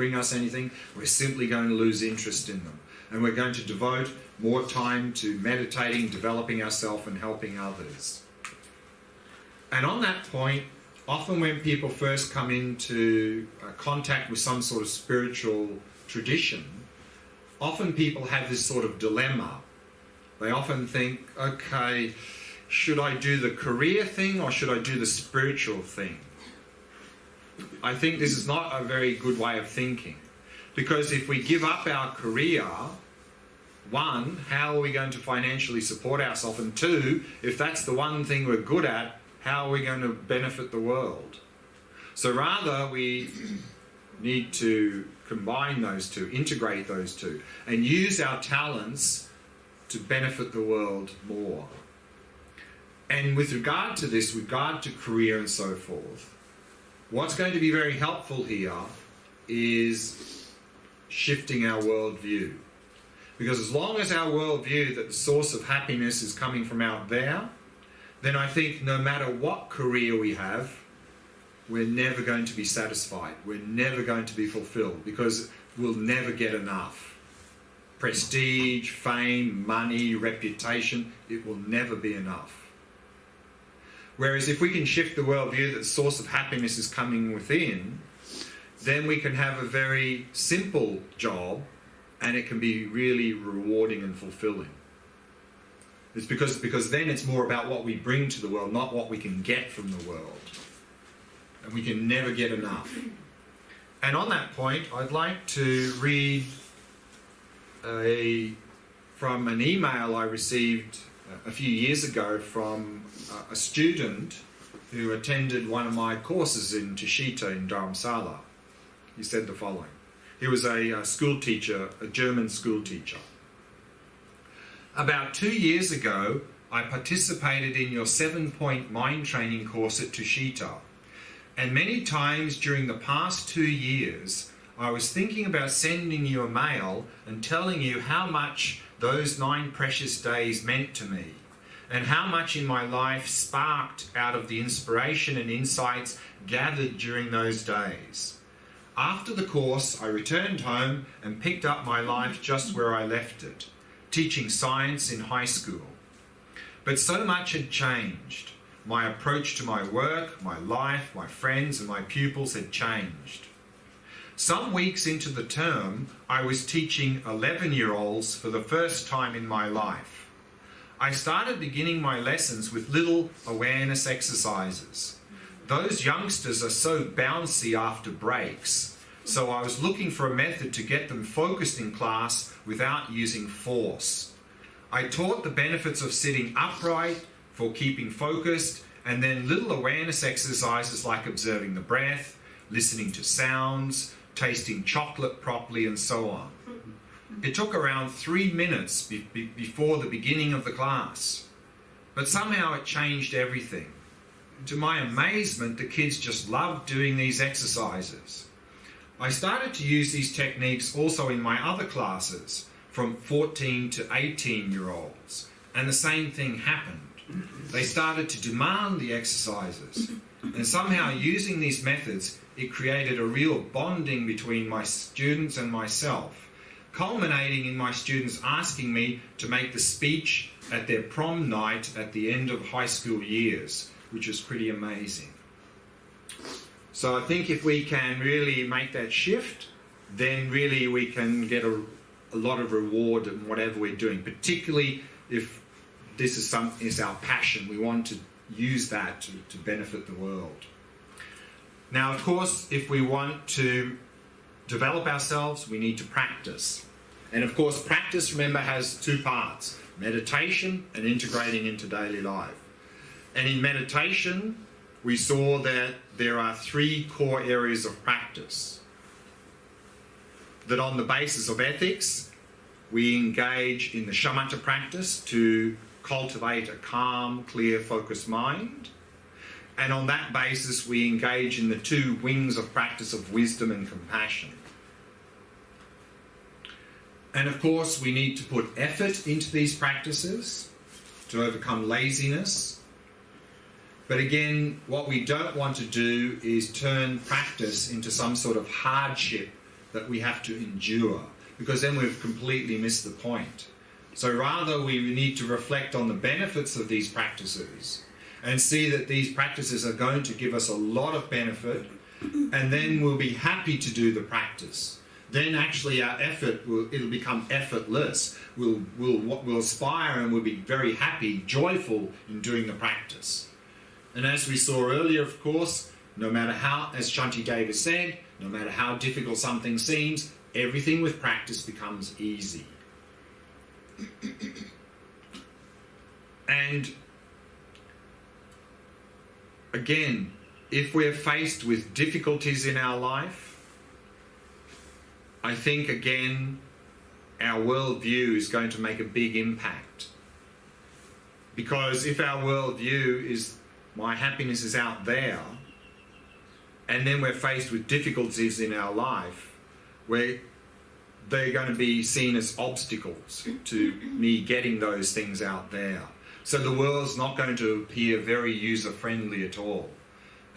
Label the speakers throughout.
Speaker 1: bring us anything, we're simply going to lose interest in them. And we're going to devote more time to meditating, developing ourselves and helping others. And on that point, often when people first come into contact with some sort of spiritual tradition, often people have this sort of dilemma. They often think, okay, should I do the career thing or should I do the spiritual thing? I think this is not a very good way of thinking. Because if we give up our career, one, how are we going to financially support ourselves? And two, if that's the one thing we're good at, how are we going to benefit the world? So rather, we need to combine those two, integrate those two, and use our talents to benefit the world more. And with regard to this, regard to career and so forth, what's going to be very helpful here is shifting our worldview. Because as long as our worldview that the source of happiness is coming from out there, then I think no matter what career we have, we're never going to be satisfied. We're never going to be fulfilled because we'll never get enough. Prestige, fame, money, reputation, it will never be enough. Whereas if we can shift the worldview that the source of happiness is coming within, then we can have a very simple job and it can be really rewarding and fulfilling. It's because then it's more about what we bring to the world, not what we can get from the world. And we can never get enough. And on that point, I'd like to read from an email I received a few years ago from a student who attended one of my courses in Tashita in Dharamsala. He said the following. He was a school teacher, a German school teacher. About 2 years ago, I participated in your 7-point mind training course at Tashita. And many times during the past 2 years, I was thinking about sending you a mail and telling you how much those 9 precious days meant to me, and how much in my life sparked out of the inspiration and insights gathered during those days. After the course, I returned home and picked up my life just where I left it, teaching science in high school. But so much had changed. My approach to my work, my life, my friends and my pupils had changed. Some weeks into the term, I was teaching 11-year-olds for the first time in my life. I started beginning my lessons with little awareness exercises. Those youngsters are so bouncy after breaks, so I was looking for a method to get them focused in class without using force. I taught the benefits of sitting upright for keeping focused, and then little awareness exercises like observing the breath, listening to sounds, tasting chocolate properly, and so on. It took around 3 minutes before the beginning of the class, but somehow it changed everything. To my amazement, the kids just loved doing these exercises. I started to use these techniques also in my other classes, from 14 to 18-year-olds, and the same thing happened. They started to demand the exercises, and somehow using these methods, it created a real bonding between my students and myself, culminating in my students asking me to make the speech at their prom night at the end of high school years, which was pretty amazing. So I think if we can really make that shift, then really we can get a lot of reward in whatever we're doing, particularly if this is our passion. We want to use that to benefit the world. Now, of course, if we want to develop ourselves, we need to practice. And of course, practice, remember, has 2 parts, meditation and integrating into daily life. And in meditation, we saw that there are 3 core areas of practice. That on the basis of ethics, we engage in the Shamatha practice to cultivate a calm, clear, focused mind. And on that basis, we engage in the 2 wings of practice of wisdom and compassion. And of course, we need to put effort into these practices to overcome laziness. But again, what we don't want to do is turn practice into some sort of hardship that we have to endure, because then we've completely missed the point. So rather, we need to reflect on the benefits of these practices and see that these practices are going to give us a lot of benefit, and then we'll be happy to do the practice. Then actually our effort it'll become effortless. We'll aspire and we'll be very happy, joyful in doing the practice. And as we saw earlier, of course, no matter how, as Shantideva said, no matter how difficult something seems, everything with practice becomes easy. And again, if we're faced with difficulties in our life, I think again our worldview is going to make a big impact. Because if our worldview is my happiness is out there, and then we're faced with difficulties in our life where they're going to be seen as obstacles to me getting those things out there. So the world's not going to appear very user-friendly at all.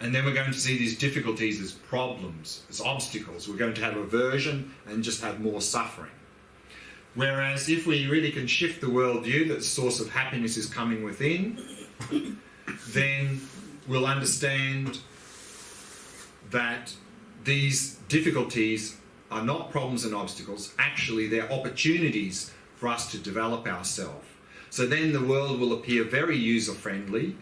Speaker 1: And then we're going to see these difficulties as problems, as obstacles. We're going to have aversion and just have more suffering. Whereas if we really can shift the worldview that the source of happiness is coming within, then we'll understand that these difficulties are not problems and obstacles. Actually, they're opportunities for us to develop ourselves. So then the world will appear very user-friendly,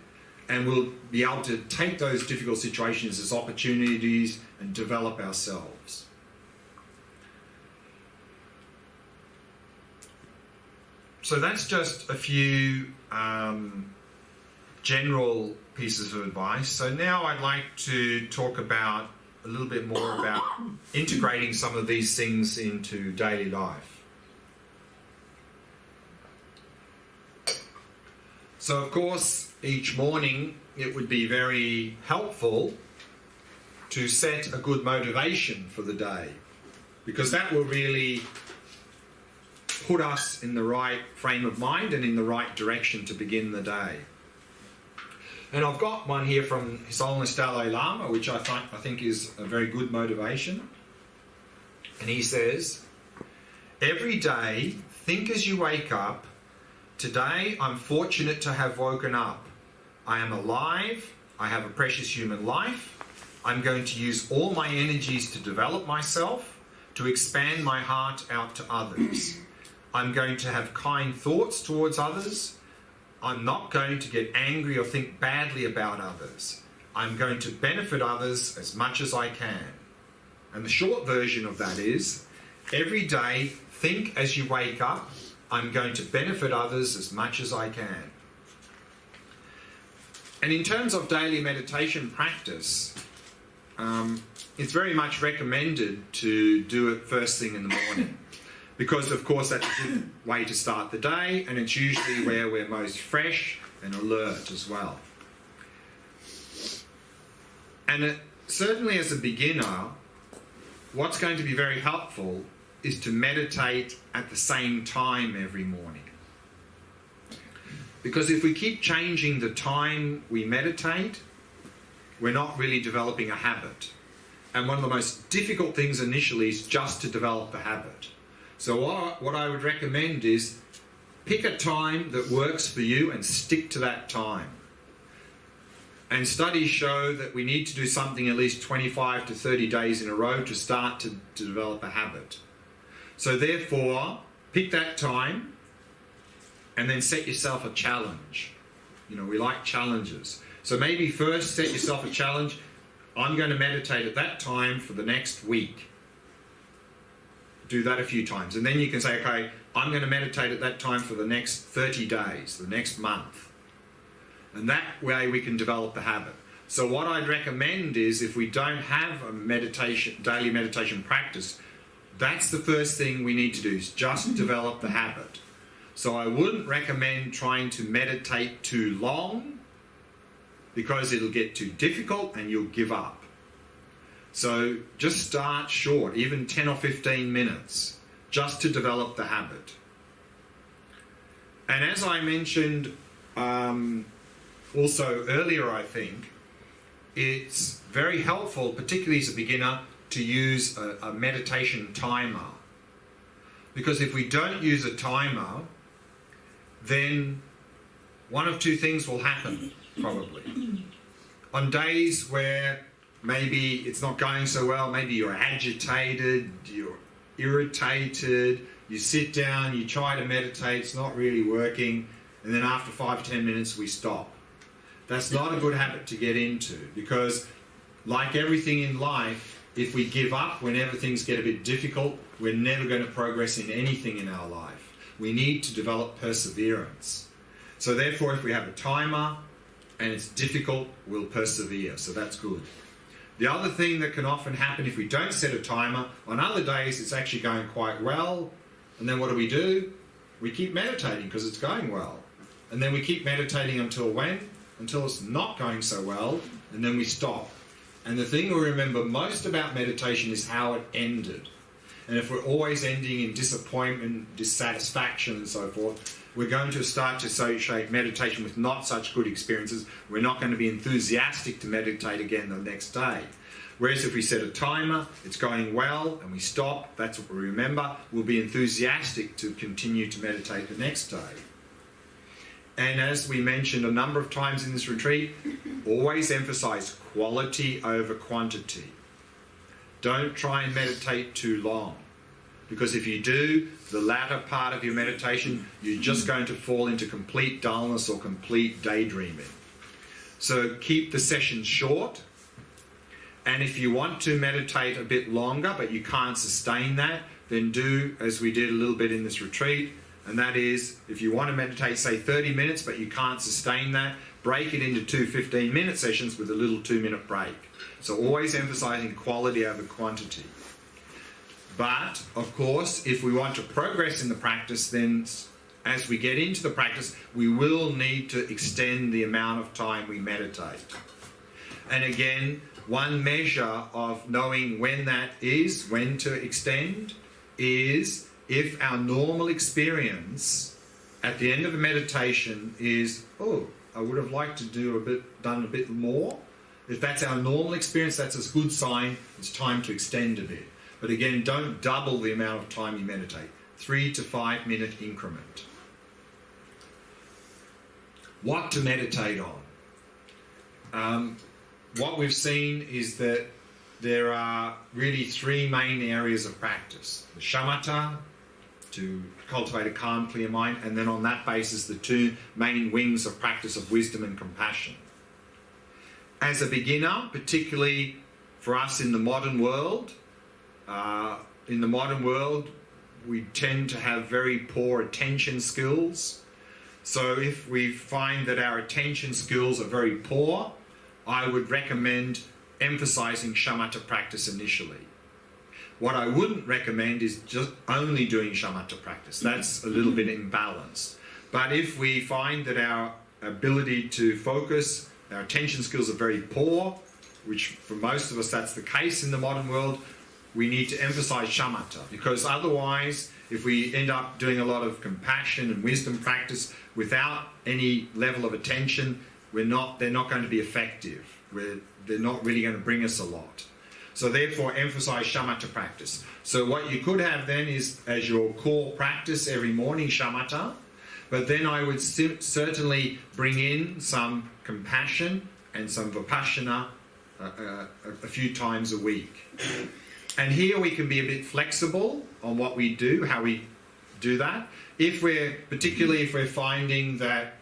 Speaker 1: and we'll be able to take those difficult situations as opportunities and develop ourselves. So that's just a few general pieces of advice. So now I'd like to talk about a little bit more about integrating some of these things into daily life. So of course, each morning it would be very helpful to set a good motivation for the day, because that will really put us in the right frame of mind and in the right direction to begin the day. And I've got one here from His Holiness Dalai Lama, which I think is a very good motivation. And he says, "Every day, think as you wake up, today I'm fortunate to have woken up. I am alive, I have a precious human life. I'm going to use all my energies to develop myself, to expand my heart out to others. I'm going to have kind thoughts towards others. I'm not going to get angry or think badly about others. I'm going to benefit others as much as I can." And the short version of that is, every day, think as you wake up, I'm going to benefit others as much as I can. And in terms of daily meditation practice, it's very much recommended to do it first thing in the morning. Because, of course, that's a good way to start the day, and it's usually where we're most fresh and alert as well. And certainly as a beginner, what's going to be very helpful is to meditate at the same time every morning. Because if we keep changing the time we meditate, we're not really developing a habit. And one of the most difficult things initially is just to develop the habit. So what I would recommend is pick a time that works for you and stick to that time. And studies show that we need to do something at least 25 to 30 days in a row to start to develop a habit. So therefore, pick that time and then set yourself a challenge. You know, we like challenges. So maybe first set yourself a challenge. I'm going to meditate at that time for the next week. Do that a few times. And then you can say, okay, I'm going to meditate at that time for the next 30 days, the next month. And that way we can develop the habit. So what I'd recommend is, if we don't have a daily meditation practice, that's the first thing we need to do, is just develop the habit. So I wouldn't recommend trying to meditate too long, because it'll get too difficult and you'll give up. So just start short, even 10 or 15 minutes, just to develop the habit. And as I mentioned also earlier, I think, it's very helpful, particularly as a beginner, to use a meditation timer. Because if we don't use a timer, then one of two things will happen, probably. On days where maybe it's not going so well, maybe you're agitated, you're irritated, you sit down, you try to meditate, it's not really working, and then after 5-10 minutes we stop. That's not a good habit to get into, because like everything in life, if we give up whenever things get a bit difficult, we're never going to progress in anything in our life. We need to develop perseverance. So therefore, if we have a timer and it's difficult, we'll persevere. So that's good. The other thing that can often happen if we don't set a timer, on other days it's actually going quite well, and then what do? We keep meditating because it's going well. And then we keep meditating until when? Until it's not going so well, and then we stop. And the thing we remember most about meditation is how it ended. And if we're always ending in disappointment, dissatisfaction and so forth, we're going to start to associate meditation with not such good experiences. We're not going to be enthusiastic to meditate again the next day. Whereas if we set a timer, it's going well, and we stop, that's what we remember, we'll be enthusiastic to continue to meditate the next day. And as we mentioned a number of times in this retreat, always emphasize quality over quantity. Don't try and meditate too long, because if you do, the latter part of your meditation, you're just going to fall into complete dullness or complete daydreaming. So keep the sessions short, and if you want to meditate a bit longer but you can't sustain that, then do as we did a little bit in this retreat, and that is, if you want to meditate, say 30 minutes, but you can't sustain that, break it into 2 15-minute sessions with a little 2-minute break. So always emphasizing quality over quantity. But, of course, if we want to progress in the practice, then as we get into the practice, we will need to extend the amount of time we meditate. And again, one measure of knowing when that is, when to extend, is if our normal experience at the end of a meditation is, oh, I would have liked to done a bit more. If that's our normal experience, that's a good sign. It's time to extend a bit. But again, don't double the amount of time you meditate. 3 to 5 minute increment. What to meditate on? What we've seen is that there are really 3 main areas of practice. The shamatha, to cultivate a calm, clear mind, and then on that basis, the 2 main wings of practice of wisdom and compassion. As a beginner, particularly for us in the modern world, we tend to have very poor attention skills. So if we find that our attention skills are very poor, I would recommend emphasizing shamatha practice initially. What I wouldn't recommend is just only doing shamatha practice. That's a little bit imbalanced. But if we find that our ability to focus, our attention skills are very poor, which for most of us that's the case in the modern world, we need to emphasize shamatha, because otherwise, if we end up doing a lot of compassion and wisdom practice without any level of attention, they're not going to be effective. They're not really going to bring us a lot. So therefore, emphasize shamatha practice. So what you could have then is, as your core practice every morning, shamatha, but then I would certainly bring in some compassion and some vipassana a few times a week. And here we can be a bit flexible on what we do, how we do that. Particularly if we're finding that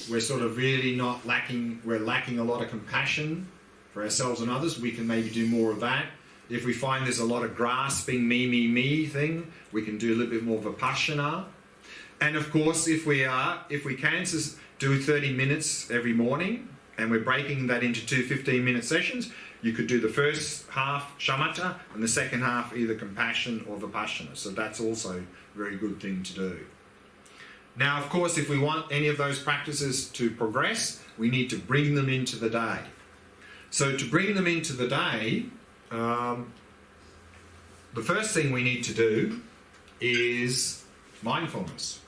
Speaker 1: we're sort of really we're lacking a lot of compassion for ourselves and others, we can maybe do more of that. If we find there's a lot of grasping, me thing, we can do a little bit more vipassana. And of course, if we can do 30 minutes every morning, and we're breaking that into 2 15-minute sessions, you could do the first half shamatha and the second half either compassion or vipassana. So that's also a very good thing to do. Now, of course, if we want any of those practices to progress, we need to bring them into the day. So to bring them into the day, the first thing we need to do is mindfulness.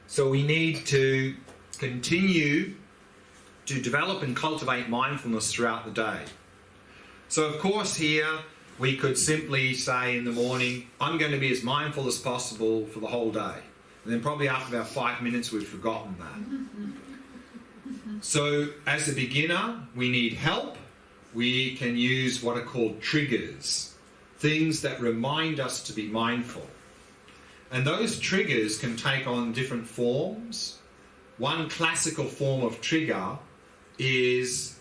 Speaker 1: So we need to continue to develop and cultivate mindfulness throughout the day. So of course here we could simply say in the morning, I'm going to be as mindful as possible for the whole day. And then probably after about 5 minutes we've forgotten that. So as a beginner we need help. We can use what are called triggers, things that remind us to be mindful. And those triggers can take on different forms. One classical form of trigger is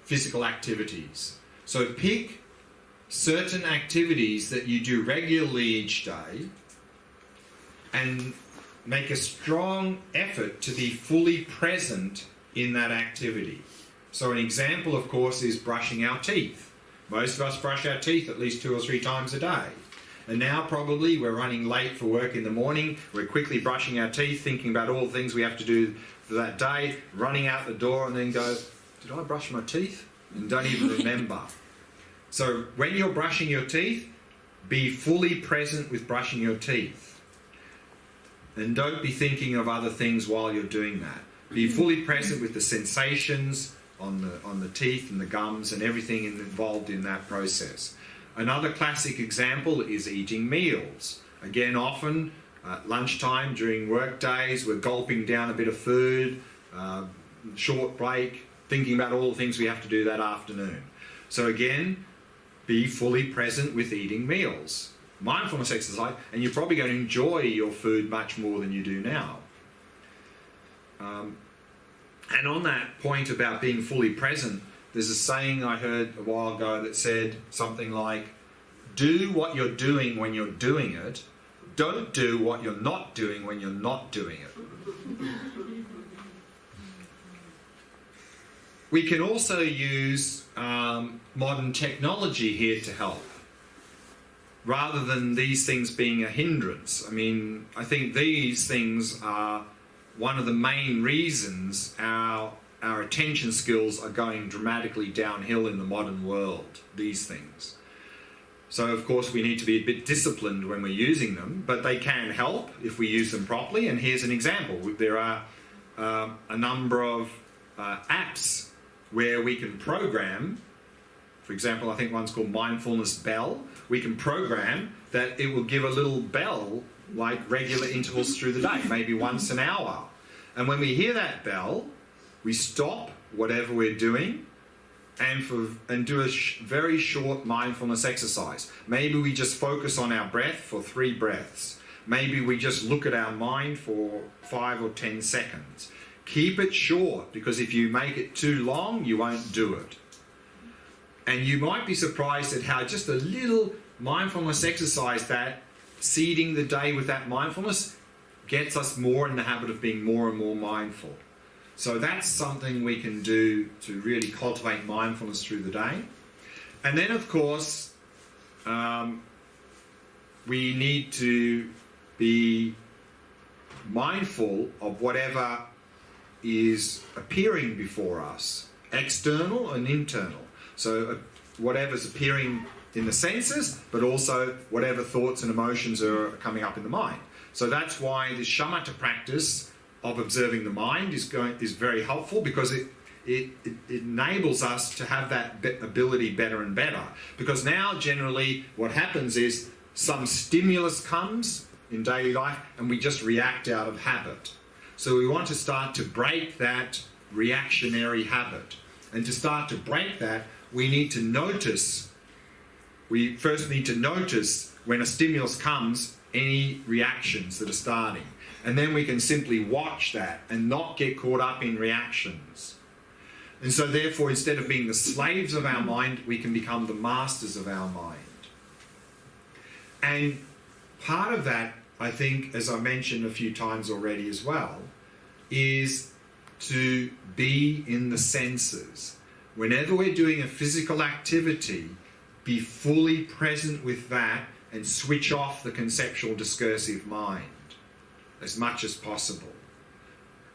Speaker 1: physical activities. So pick certain activities that you do regularly each day and make a strong effort to be fully present in that activity. So an example, of course, is brushing our teeth. Most of us brush our teeth at least 2 or 3 times a day. And now probably we're running late for work in the morning, we're quickly brushing our teeth, thinking about all the things we have to do for that day, running out the door and then go, did I brush my teeth? And don't even remember. So when you're brushing your teeth, be fully present with brushing your teeth. And don't be thinking of other things while you're doing that. Be fully present with the sensations on the teeth and the gums and everything involved in that process. Another classic example is eating meals. Again, often at lunchtime during work days, we're gulping down a bit of food, short break, thinking about all the things we have to do that afternoon. So again, be fully present with eating meals. Mindfulness exercise, and you're probably going to enjoy your food much more than you do now. And on that point about being fully present, there's a saying I heard a while ago that said something like, do what you're doing when you're doing it, don't do what you're not doing when you're not doing it. We can also use modern technology here to help, rather than these things being a hindrance. I mean, I think these things are one of the main reasons our attention skills are going dramatically downhill in the modern world, these things. So of course we need to be a bit disciplined when we're using them, but they can help if we use them properly. And here's an example. There are a number of apps where we can program. For example, I think one's called Mindfulness Bell. We can program that it will give a little bell like regular intervals through the day, maybe once an hour. And when we hear that bell, we stop whatever we're doing and do a very short mindfulness exercise. Maybe we just focus on our breath for 3 breaths. Maybe we just look at our mind for 5 or 10 seconds. Keep it short, because if you make it too long, you won't do it. And you might be surprised at how just a little mindfulness exercise, that seeding the day with that mindfulness, gets us more in the habit of being more and more mindful. So that's something we can do to really cultivate mindfulness through the day. And then, of course, we need to be mindful of whatever is appearing before us, external and internal. So whatever's appearing in the senses, but also whatever thoughts and emotions are coming up in the mind. So that's why the Shamatha practice of observing the mind is very helpful, because it enables us to have that ability better and better. Because now generally what happens is some stimulus comes in daily life and we just react out of habit. So we want to start to break that reactionary habit. And to start to break that, we need to notice. We first need to notice when a stimulus comes, any reactions that are starting. And then we can simply watch that and not get caught up in reactions. And so therefore, instead of being the slaves of our mind, we can become the masters of our mind. And part of that, I think, as I mentioned a few times already as well, is to be in the senses. Whenever we're doing a physical activity, be fully present with that and switch off the conceptual discursive mind as much as possible.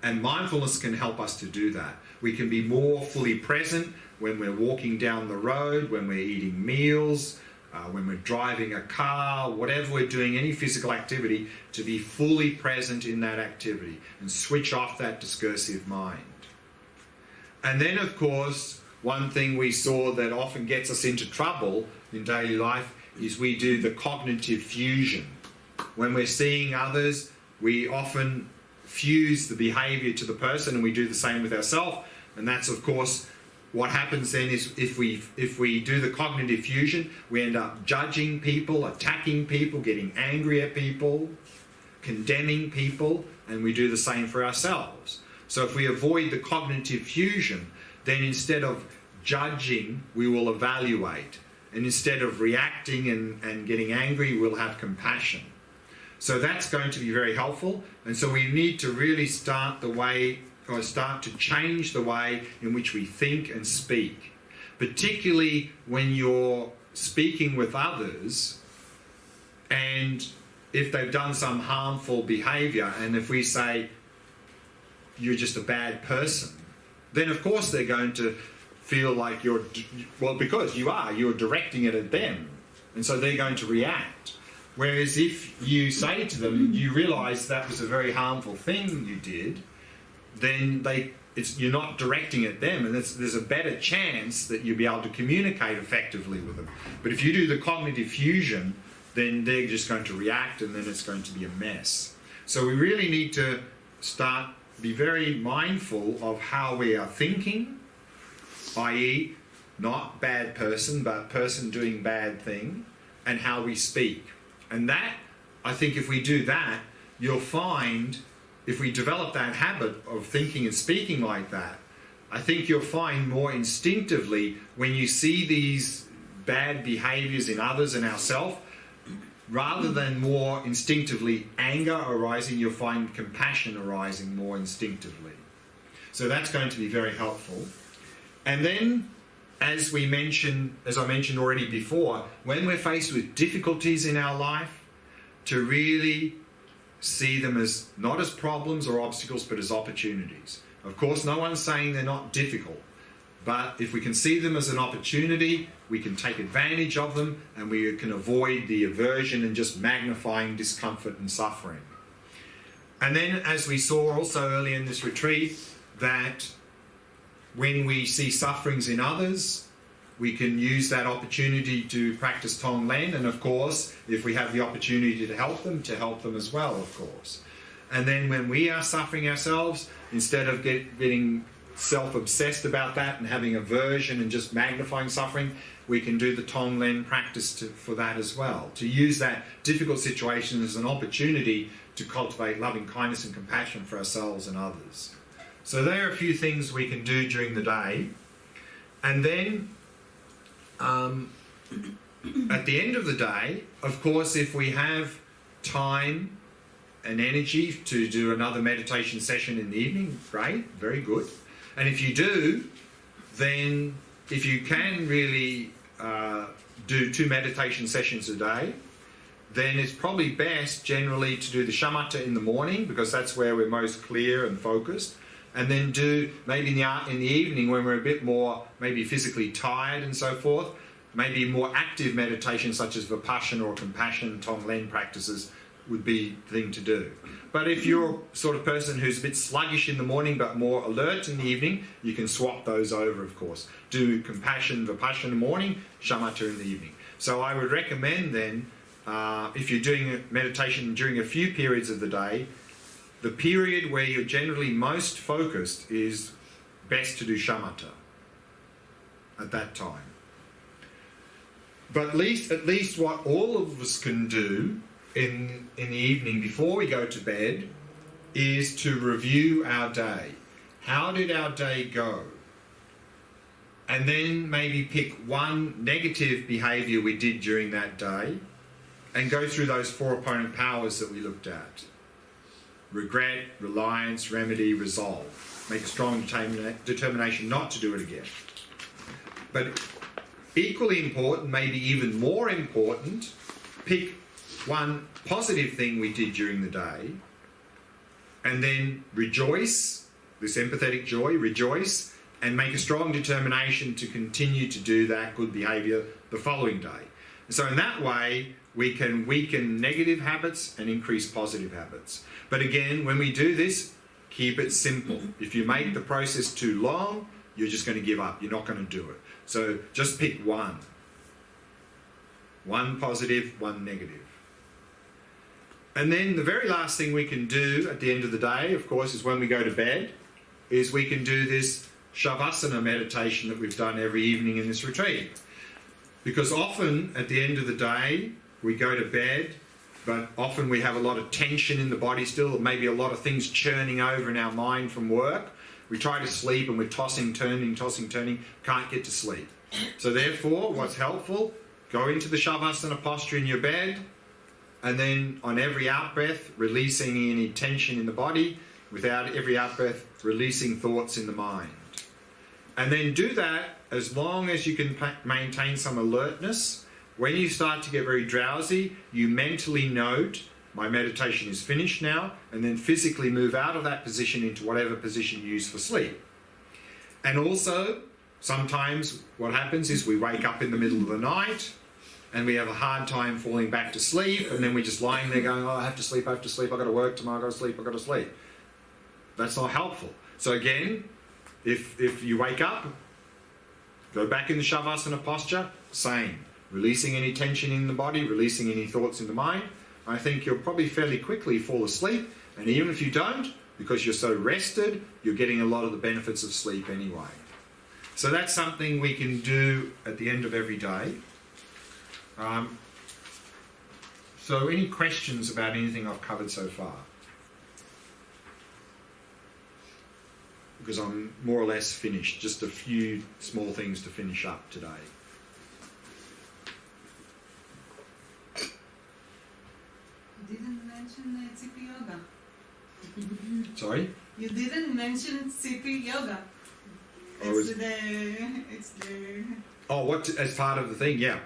Speaker 1: And mindfulness can help us to do that. We can be more fully present when we're walking down the road, when we're eating meals, when we're driving a car, whatever we're doing, any physical activity, to be fully present in that activity and switch off that discursive mind. And then, of course, one thing we saw that often gets us into trouble in daily life is we do the cognitive fusion. When we're seeing others, we often fuse the behaviour to the person, and we do the same with ourselves. And that's, of course, what happens then is if we do the cognitive fusion, we end up judging people, attacking people, getting angry at people, condemning people, and we do the same for ourselves. So if we avoid the cognitive fusion, then instead of judging, we will evaluate. And instead of reacting and getting angry, we'll have compassion. So that's going to be very helpful. And so we need to really start to change the way in which we think and speak. Particularly when you're speaking with others, and if they've done some harmful behaviour, and if we say, you're just a bad person, then of course they're going to feel like because you're directing it at them. And so they're going to react. Whereas if you say to them, you realise that was a very harmful thing you did, then you're not directing at them, and there's a better chance that you'll be able to communicate effectively with them. But if you do the cognitive fusion, then they're just going to react, and then it's going to be a mess. So we really need to be very mindful of how we are thinking, i.e. not bad person, but person doing bad thing, and how we speak. And that, I think if we do that, you'll find, if we develop that habit of thinking and speaking like that, I think you'll find more instinctively when you see these bad behaviours in others and ourselves, rather than more instinctively anger arising, you'll find compassion arising more instinctively. So that's going to be very helpful. And then, as I mentioned already before, when we're faced with difficulties in our life, to really see them as not as problems or obstacles, but as opportunities. Of course, no one's saying they're not difficult, but if we can see them as an opportunity, we can take advantage of them, and we can avoid the aversion and just magnifying discomfort and suffering. And then, as we saw also earlier in this retreat, that when we see sufferings in others, we can use that opportunity to practice Tonglen, and of course, if we have the opportunity to help them as well, of course. And then when we are suffering ourselves, instead of getting self-obsessed about that and having aversion and just magnifying suffering, we can do the Tonglen practice for that as well, to use that difficult situation as an opportunity to cultivate loving kindness and compassion for ourselves and others. So there are a few things we can do during the day. And then at the end of the day, of course, if we have time and energy to do another meditation session in the evening, great, very good. And if you do, then if you can really do 2 meditation sessions a day, then it's probably best generally to do the Shamatha in the morning, because that's where we're most clear and focused. And then do maybe in the evening, when we're a bit more maybe physically tired and so forth, maybe more active meditation such as Vipassana or Compassion, Tonglen practices would be the thing to do. But if you're sort of person who's a bit sluggish in the morning but more alert in the evening, you can swap those over, of course. Do Compassion, Vipassana in the morning, Shamatha in the evening. So I would recommend then, if you're doing meditation during a few periods of the day, the period where you're generally most focused is best to do Shamatha at that time. But at least what all of us can do in the evening before we go to bed is to review our day. How did our day go? And then maybe pick one negative behaviour we did during that day and go through those 4 opponent powers that we looked at. Regret, reliance, remedy, resolve. Make a strong determination not to do it again. But equally important, maybe even more important, pick one positive thing we did during the day, and then rejoice, this empathetic joy, rejoice, and make a strong determination to continue to do that good behaviour the following day. And so in that way, we can weaken negative habits and increase positive habits. But again, when we do this, keep it simple. If you make the process too long, you're just going to give up. You're not going to do it. So just pick one. One positive, one negative. And then the very last thing we can do at the end of the day, of course, is when we go to bed, is we can do this Shavasana meditation that we've done every evening in this retreat. Because often at the end of the day, we go to bed, but often we have a lot of tension in the body still, maybe a lot of things churning over in our mind from work. We try to sleep and we're tossing, turning, can't get to sleep. So therefore, what's helpful, go into the Shavasana posture in your bed, and then on every out-breath, releasing any tension in the body, without every out-breath, releasing thoughts in the mind. And then do that as long as you can maintain some alertness. When you start to get very drowsy, you mentally note, my meditation is finished now, and then physically move out of that position into whatever position you use for sleep. And also, sometimes what happens is we wake up in the middle of the night, and we have a hard time falling back to sleep, and then we're just lying there going, oh, I have to sleep, I've got to work tomorrow, I've got to sleep. That's not helpful. So again, if you wake up, go back in the Shavasana posture, same. Releasing any tension in the body, releasing any thoughts in the mind. I think you'll probably fairly quickly fall asleep, and even if you don't, because you're so rested, you're getting a lot of the benefits of sleep anyway. So that's something we can do at the end of every day. So any questions about anything I've covered so far? Because I'm more or less finished. Just a few small things to finish up today.
Speaker 2: You didn't mention CP yoga.
Speaker 1: Sorry?
Speaker 2: You didn't mention CP yoga. It's the...
Speaker 1: Oh, what, as part of the thing, yeah.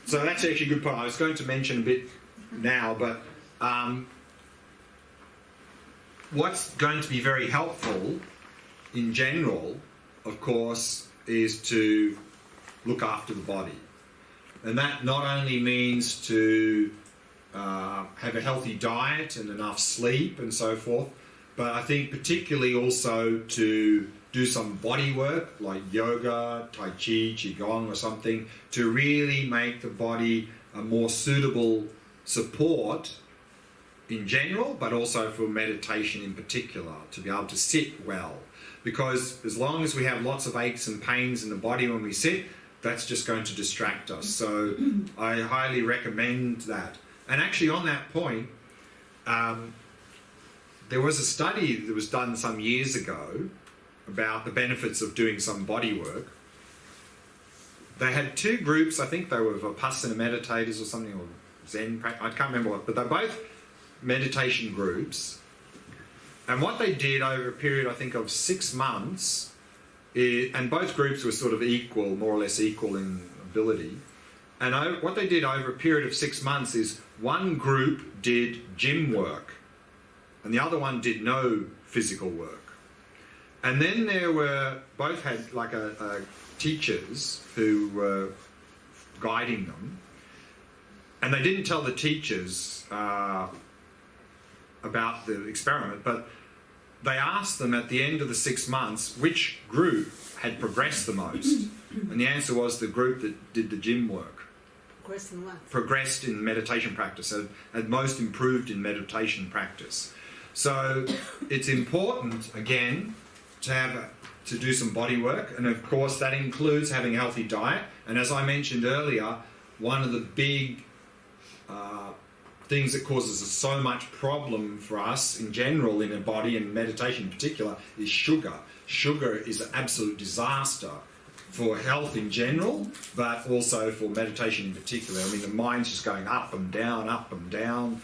Speaker 1: So that's actually a good point. I was going to mention a bit now, but what's going to be very helpful in general, of course, is to look after the body. And that not only means to have a healthy diet and enough sleep and so forth, but I think particularly also to do some body work like yoga, Tai Chi, Qigong or something to really make the body a more suitable support in general, but also for meditation in particular, to be able to sit well. Because as long as we have lots of aches and pains in the body when we sit, that's just going to distract us. So I highly recommend that. And actually on that point, there was a study that was done some years ago about the benefits of doing some body work. They had two groups, I think they were Vipassana meditators or something, or Zen, I can't remember what, but they're both meditation groups. And what they did over a period, I think, of 6 months, and both groups were sort of equal, more or less equal in ability. And what they did over a period of 6 months is one group did gym work, and the other one did no physical work. And then there were, both had like teachers who were guiding them. And they didn't tell the teachers about the experiment, but they asked them at the end of the 6 months which group had progressed the most. And the answer was the group that did the gym work.
Speaker 2: Progressed in what?
Speaker 1: Progressed in meditation practice, had most improved in meditation practice. So it's important, again, to do some body work, and of course that includes having a healthy diet. And as I mentioned earlier, one of the big things that causes so much problem for us in general in a body, and meditation in particular, is sugar. Sugar is an absolute disaster for health in general, but also for meditation in particular. I mean, the mind's just going up and down, up and down.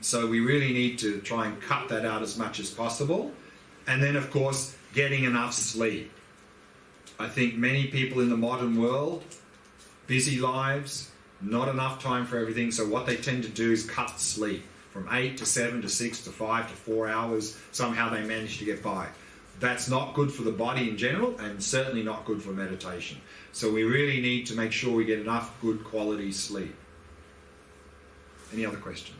Speaker 1: So we really need to try and cut that out as much as possible. And then, of course, getting enough sleep. I think many people in the modern world, busy lives, not enough time for everything. So what they tend to do is cut sleep from 8 to 7 to 6 to 5 to 4 hours. Somehow they manage to get by. That's not good for the body in general, and certainly not good for meditation. So we really need to make sure we get enough good quality sleep. Any other question?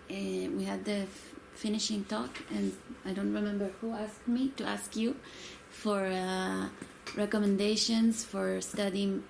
Speaker 3: We had the finishing talk, and I don't remember who asked me to ask you for recommendations for studying